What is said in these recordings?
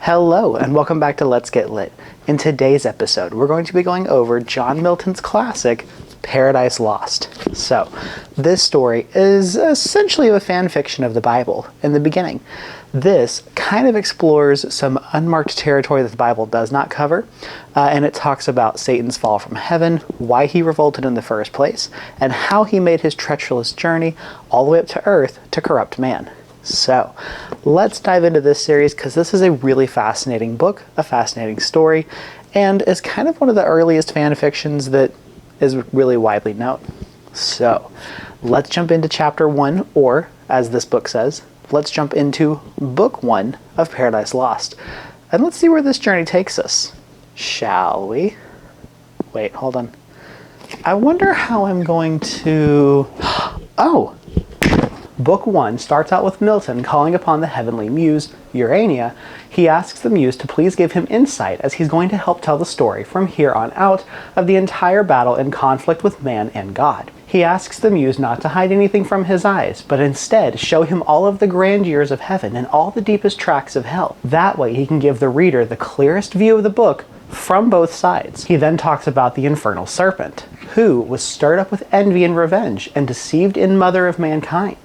Hello and welcome back to Let's Get Lit. In today's episode, we're going to be going over John Milton's classic, Paradise Lost. So, this story is essentially a fan fiction of the Bible in the beginning. This kind of explores some unmarked territory that the Bible does not cover, and it talks about Satan's fall from heaven, why he revolted in the first place, and how he made his treacherous journey all the way up to earth to corrupt man. So, let's dive into this series because this is a really fascinating book, a fascinating story, and is kind of one of the earliest fan fictions that is really widely known. So, let's jump into chapter 1, or, as this book says, let's jump into book 1 of Paradise Lost. And let's see where this journey takes us. Shall we? Wait, hold on. I wonder how I'm going to... Oh! Book 1 starts out with Milton calling upon the heavenly muse, Urania. He asks the muse to please give him insight as he's going to help tell the story from here on out of the entire battle and conflict with man and God. He asks the muse not to hide anything from his eyes, but instead show him all of the grandeurs of heaven and all the deepest tracts of hell. That way he can give the reader the clearest view of the book from both sides. He then talks about the infernal serpent, who was stirred up with envy and revenge and deceived in mother of mankind.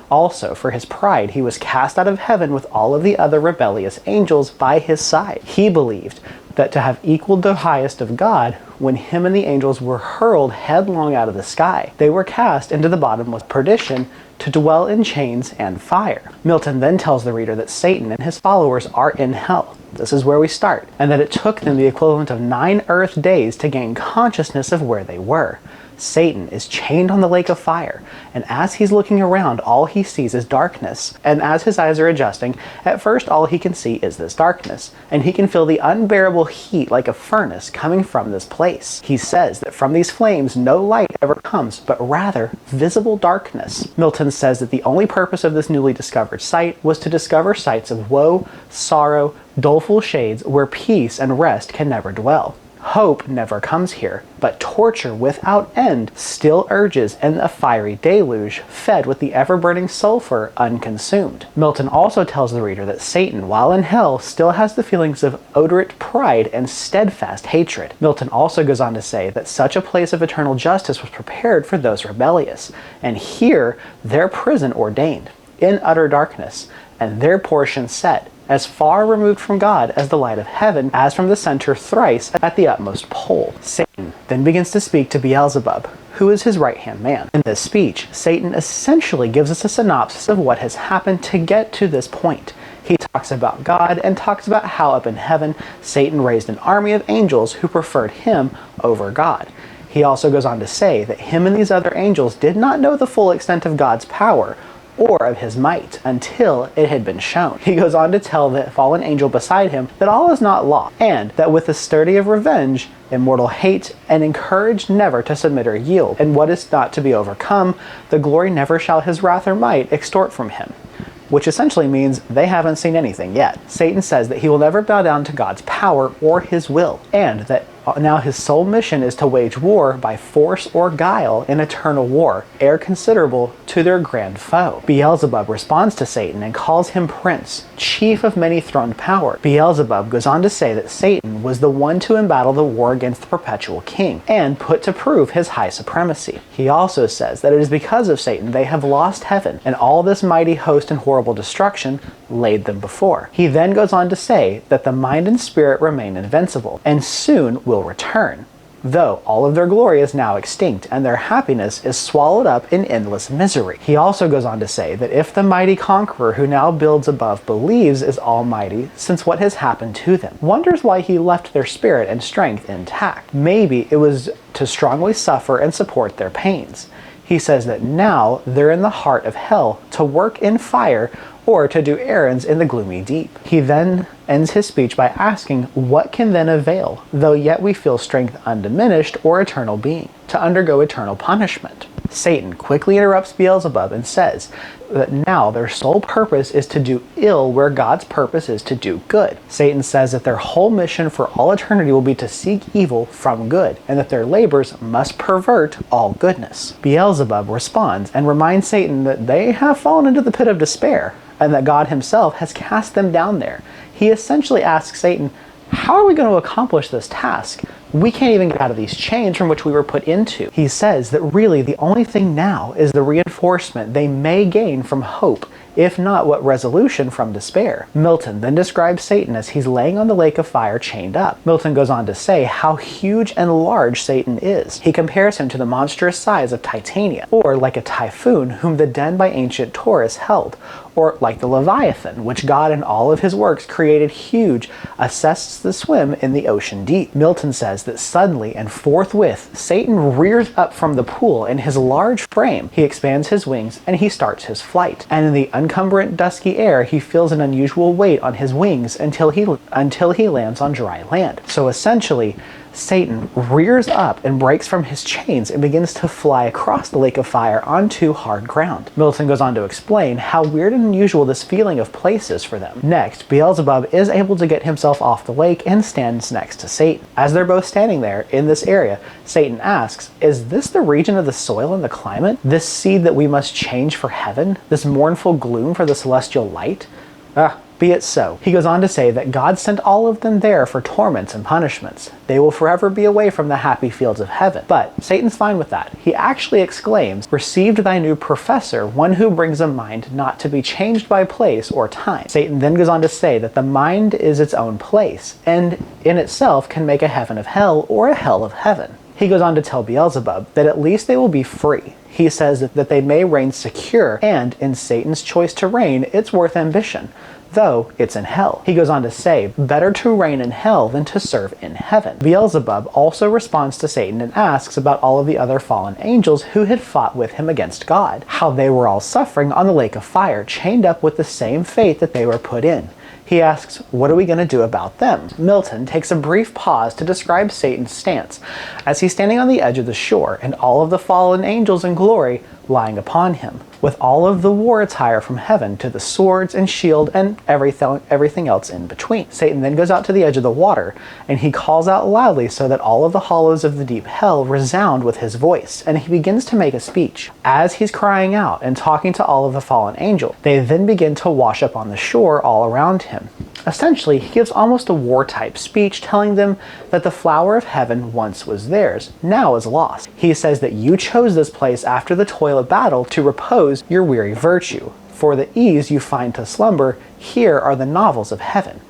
Also, for his pride, he was cast out of heaven with all of the other rebellious angels by his side. He believed that to have equaled the highest of God, when him and the angels were hurled headlong out of the sky, they were cast into the bottomless perdition to dwell in chains and fire. Milton then tells the reader that Satan and his followers are in hell. This is where we start, and that it took them the equivalent of 9 Earth days to gain consciousness of where they were. Satan is chained on the lake of fire, and as he's looking around, all he sees is darkness. And as his eyes are adjusting, at first all he can see is this darkness, and he can feel the unbearable heat like a furnace coming from this place. He says that from these flames no light ever comes, but rather visible darkness. Milton says that the only purpose of this newly discovered sight was to discover sights of woe, sorrow, doleful shades where peace and rest can never dwell. Hope never comes here, but torture without end still urges in a fiery deluge fed with the ever-burning sulfur unconsumed. Milton also tells the reader that Satan, while in hell, still has the feelings of odorate pride and steadfast hatred. Milton also goes on to say that such a place of eternal justice was prepared for those rebellious, and here their prison ordained, in utter darkness, and their portion set, as far removed from God as the light of heaven, as from the center thrice at the utmost pole. Satan then begins to speak to Beelzebub, who is his right-hand man. In this speech, Satan essentially gives us a synopsis of what has happened to get to this point. He talks about God and talks about how up in heaven, Satan raised an army of angels who preferred him over God. He also goes on to say that him and these other angels did not know the full extent of God's power or of his might until it had been shown. He goes on to tell the fallen angel beside him that all is not lost, and that with the sturdy of revenge, immortal hate, and encouraged never to submit or yield, and what is not to be overcome, the glory never shall his wrath or might extort from him. Which essentially means they haven't seen anything yet. Satan says that he will never bow down to God's power or his will, and that now his sole mission is to wage war by force or guile in eternal war, ere considerable to their grand foe. Beelzebub responds to Satan and calls him prince, chief of many-throned power. Beelzebub goes on to say that Satan was the one to embattle the war against the perpetual king, and put to prove his high supremacy. He also says that it is because of Satan they have lost heaven, and all this mighty host and horrible destruction laid them before. He then goes on to say that the mind and spirit remain invincible, and soon will return, though all of their glory is now extinct and their happiness is swallowed up in endless misery. He also goes on to say that if the mighty conqueror who now builds above believes is almighty, since what has happened to them, wonders why he left their spirit and strength intact. Maybe it was to strongly suffer and support their pains. He says that now they're in the heart of hell to work in fire or to do errands in the gloomy deep. He then ends his speech by asking, what can then avail, though yet we feel strength undiminished or eternal being, to undergo eternal punishment? Satan quickly interrupts Beelzebub and says that now their sole purpose is to do ill where God's purpose is to do good. Satan says that their whole mission for all eternity will be to seek evil from good, and that their labors must pervert all goodness. Beelzebub responds and reminds Satan that they have fallen into the pit of despair, and that God himself has cast them down there. He essentially asks Satan, how are we going to accomplish this task? We can't even get out of these chains from which we were put into. He says that really the only thing now is the reinforcement they may gain from hope, if not what resolution from despair. Milton then describes Satan as he's laying on the lake of fire chained up. Milton goes on to say how huge and large Satan is. He compares him to the monstrous size of Titania, or like a typhoon whom the den by ancient Taurus held, or like the Leviathan, which God in all of his works created huge, assessed the swim in the ocean deep. Milton says that suddenly and forthwith, Satan rears up from the pool in his large frame. He expands his wings and he starts his flight. And in the encumbrant dusky air, he feels an unusual weight on his wings until he lands on dry land. So essentially, Satan rears up and breaks from his chains and begins to fly across the lake of fire onto hard ground. Milton goes on to explain how weird and unusual this feeling of place is for them. Next, Beelzebub is able to get himself off the lake and stands next to Satan. As they're both standing there in this area, Satan asks, is this the region of the soil and the climate? This seed that we must change for heaven? This mournful gloom for the celestial light? Be it so. He goes on to say that God sent all of them there for torments and punishments. They will forever be away from the happy fields of heaven. But Satan's fine with that. He actually exclaims, received thy new professor, one who brings a mind not to be changed by place or time. Satan then goes on to say that the mind is its own place, and in itself can make a heaven of hell or a hell of heaven. He goes on to tell Beelzebub that at least they will be free. He says that they may reign secure, and in Satan's choice to reign, it's worth ambition, though it's in hell. He goes on to say, better to reign in hell than to serve in heaven. Beelzebub also responds to Satan and asks about all of the other fallen angels who had fought with him against God, how they were all suffering on the lake of fire, chained up with the same fate that they were put in. He asks, what are we going to do about them? Milton takes a brief pause to describe Satan's stance, as he's standing on the edge of the shore, and all of the fallen angels in glory lying upon him, with all of the war attire from heaven to the swords and shield and everything else in between. Satan then goes out to the edge of the water, and he calls out loudly so that all of the hollows of the deep hell resound with his voice, and he begins to make a speech. As he's crying out and talking to all of the fallen angels, they then begin to wash up on the shore all around him. Essentially, he gives almost a war-type speech telling them that the flower of heaven once was theirs, now is lost. He says that you chose this place after the toil of battle to repose your weary virtue. For the ease you find to slumber, here are the novels of heaven.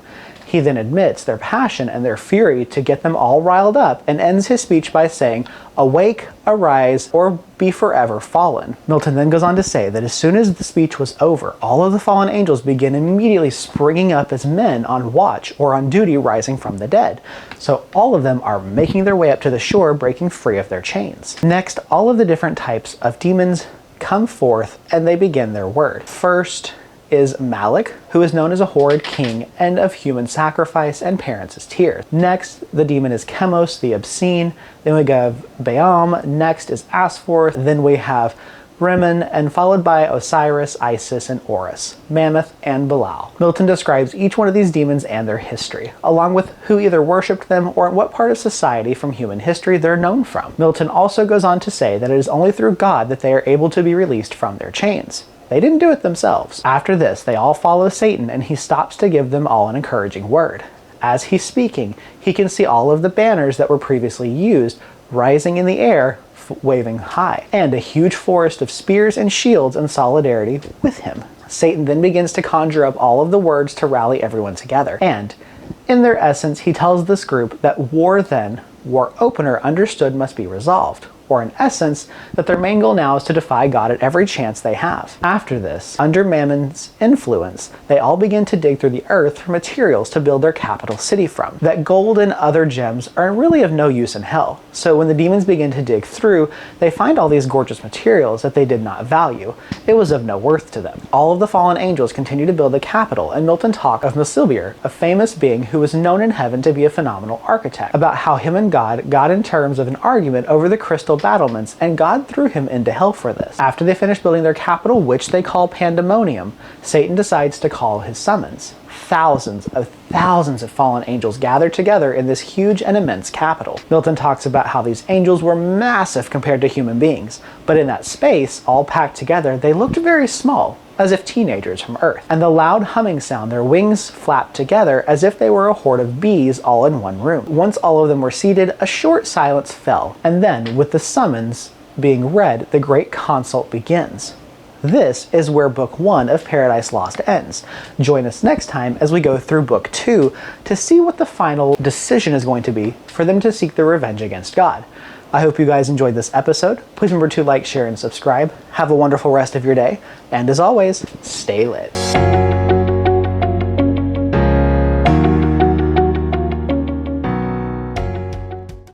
He then admits their passion and their fury to get them all riled up and ends his speech by saying, awake, arise, or be forever fallen. Milton then goes on to say that as soon as the speech was over, all of the fallen angels begin immediately springing up as men on watch or on duty rising from the dead. So all of them are making their way up to the shore, breaking free of their chains. Next, all of the different types of demons come forth and they begin their word. First is Malik, who is known as a horrid king and of human sacrifice and parents' tears. Next, the demon is Chemos, the obscene. Then we have Baam. Next is Asphorth. Then we have Rimmon, and followed by Osiris, Isis, and Horus, Mammoth, and Belial. Milton describes each one of these demons and their history, along with who either worshipped them or in what part of society from human history they're known from. Milton also goes on to say that it is only through God that they are able to be released from their chains. They didn't do it themselves. After this, they all follow Satan, and he stops to give them all an encouraging word. As he's speaking, he can see all of the banners that were previously used rising in the air, waving high, and a huge forest of spears and shields in solidarity with him. Satan then begins to conjure up all of the words to rally everyone together, and in their essence, he tells this group that war opener understood must be resolved, or in essence, that their main goal now is to defy God at every chance they have. After this, under Mammon's influence, they all begin to dig through the earth for materials to build their capital city from. That gold and other gems are really of no use in hell, so when the demons begin to dig through, they find all these gorgeous materials that they did not value. It was of no worth to them. All of the fallen angels continue to build the capital, and Milton talks of Musilbir, a famous being who was known in heaven to be a phenomenal architect, about how him and God got in terms of an argument over the crystal battlements, and God threw him into hell for this. After they finish building their capital, which they call Pandemonium, Satan decides to call his summons. Thousands of fallen angels gather together in this huge and immense capital. Milton talks about how these angels were massive compared to human beings, but in that space, all packed together, they looked very small, as if teenagers from Earth, and the loud humming sound, their wings flapped together as if they were a horde of bees all in one room. Once all of them were seated, a short silence fell, and then, with the summons being read, the great consult begins. This is where Book 1 of Paradise Lost ends. Join us next time as we go through Book 2 to see what the final decision is going to be for them to seek their revenge against God. I hope you guys enjoyed this episode. Please remember to like, share, and subscribe. Have a wonderful rest of your day, and as always, stay lit.